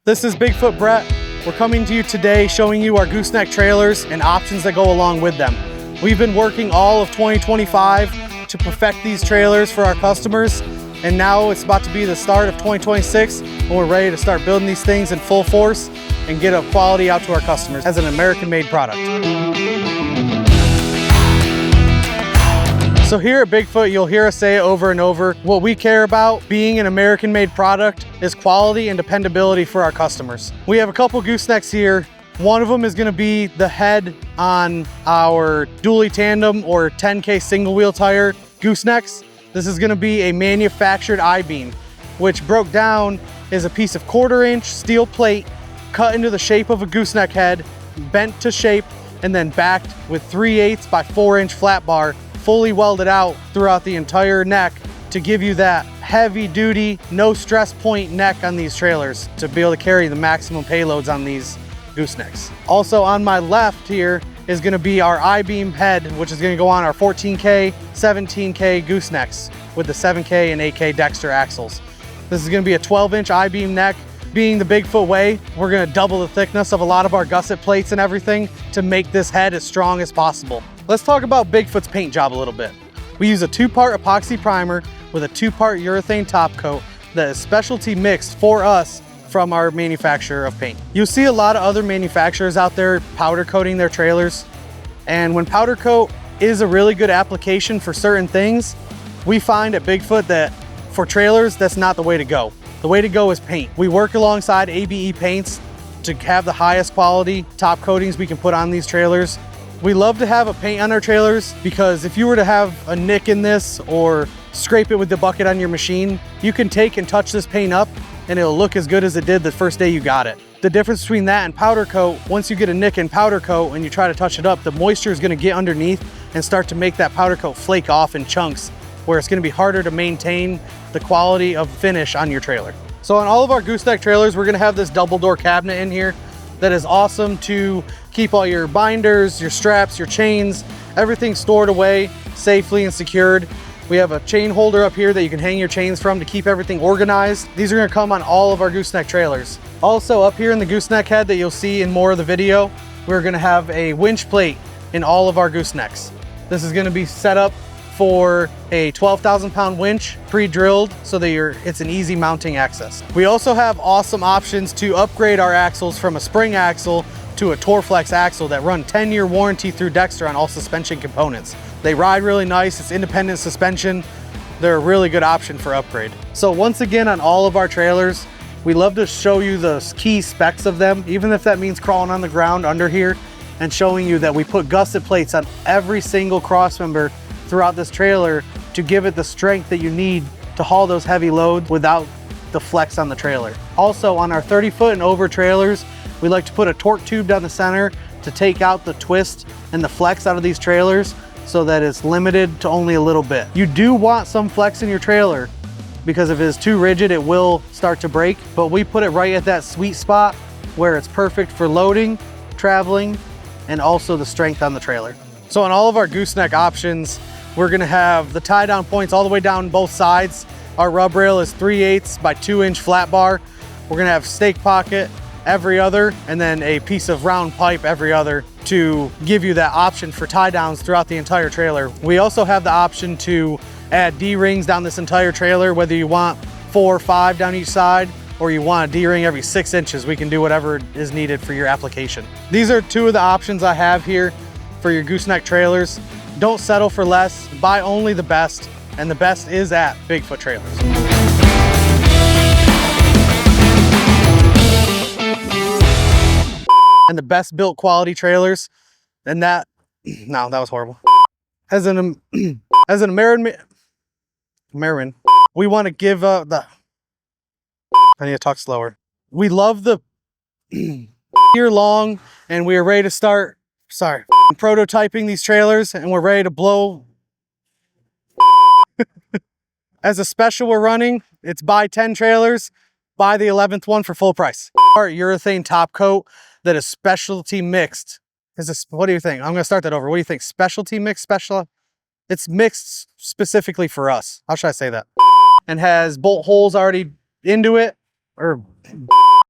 This is Bigfoot Brett. We're coming to you today showing you our gooseneck trailers and options that go along with them. We've been working all of 2025 to perfect these trailers for our customers, and now it's about to be the start of 2026 when we're ready to start building these things in full force and get a quality out to our customers as an American-made product. So here at Bigfoot, you'll hear us say it over and over. What we care about being an American-made product is quality and dependability for our customers. We have a couple goosenecks here. One of them is gonna be the head on our dually tandem or 10K single wheel tire goosenecks. This is gonna be a manufactured I-beam, which broke down is a piece of 1/4-inch steel plate cut into the shape of a gooseneck head, bent to shape, and then backed with 3/8 by 4-inch flat bar, fully welded out throughout the entire neck to give you that heavy duty, no stress point neck on these trailers to be able to carry the maximum payloads on these goosenecks. Also on my left here is gonna be our I-beam head, which is gonna go on our 14K, 17K goosenecks with the 7K and 8K Dexter axles. This is gonna be a 12-inch I-beam neck. Being the Bigfoot way, we're gonna double the thickness of a lot of our gusset plates and everything to make this head as strong as possible. Let's talk about Bigfoot's paint job a little bit. We use a 2-part epoxy primer with a 2-part urethane top coat that is specialty mixed for us from our manufacturer of paint. You'll see a lot of other manufacturers out there powder coating their trailers. And when powder coat is a really good application for certain things, we find at Bigfoot that for trailers, that's not the way to go. The way to go is paint. We work alongside ABE paints to have the highest quality top coatings we can put on these trailers. We love to have a paint on our trailers because if you were to have a nick in this or scrape it with the bucket on your machine, you can take and touch this paint up and it'll look as good as it did the first day you got it. The difference between that and powder coat, once you get a nick in powder coat and you try to touch it up, the moisture is gonna get underneath and start to make that powder coat flake off in chunks, where it's gonna be harder to maintain the quality of finish on your trailer. So on all of our gooseneck trailers, we're gonna have this double door cabinet in here that is awesome to keep all your binders, your straps, your chains, everything stored away safely and secured. We have a chain holder up here that you can hang your chains from to keep everything organized. These are gonna come on all of our gooseneck trailers. Also up here in the gooseneck head that you'll see in more of the video, we're gonna have a winch plate in all of our goosenecks. This is gonna be set up for a 12,000-pound winch, pre-drilled, so that it's an easy mounting access. We also have awesome options to upgrade our axles from a spring axle to a Torflex axle that run 10-year warranty through Dexter on all suspension components. They ride really nice, it's independent suspension. They're a really good option for upgrade. So once again, on all of our trailers, we love to show you the key specs of them, even if that means crawling on the ground under here and showing you that we put gusset plates on every single crossmember throughout this trailer to give it the strength that you need to haul those heavy loads without the flex on the trailer. Also on our 30-foot and over trailers, we like to put a torque tube down the center to take out the twist and the flex out of these trailers so that it's limited to only a little bit. You do want some flex in your trailer because if it's too rigid, it will start to break, but we put it right at that sweet spot where it's perfect for loading, traveling, and also the strength on the trailer. So on all of our gooseneck options, we're gonna have the tie down points all the way down both sides. Our rub rail is 3/8 by 2-inch flat bar. We're gonna have stake pocket every other, and then a piece of round pipe every other to give you that option for tie downs throughout the entire trailer. We also have the option to add D-rings down this entire trailer, whether you want 4 or 5 down each side, or you want a D-ring every 6 inches. We can do whatever is needed for your application. These are 2 of the options I have here for your gooseneck trailers. Don't settle for less, buy only the best, and the best is at Bigfoot Trailers. And the best built quality trailers, and that, no, that was horrible. As an American, we want to give I need to talk slower. We love the year long, and we are ready to start, prototyping these trailers, and we're ready to blow. As a special we're running, it's buy 10 trailers, buy the 11th one for full price. Our urethane top coat that is specialty mixed. What do you think? I'm gonna start that over. What do you think? Specialty mixed, special? It's mixed specifically for us. How should I say that? And has bolt holes already into it, or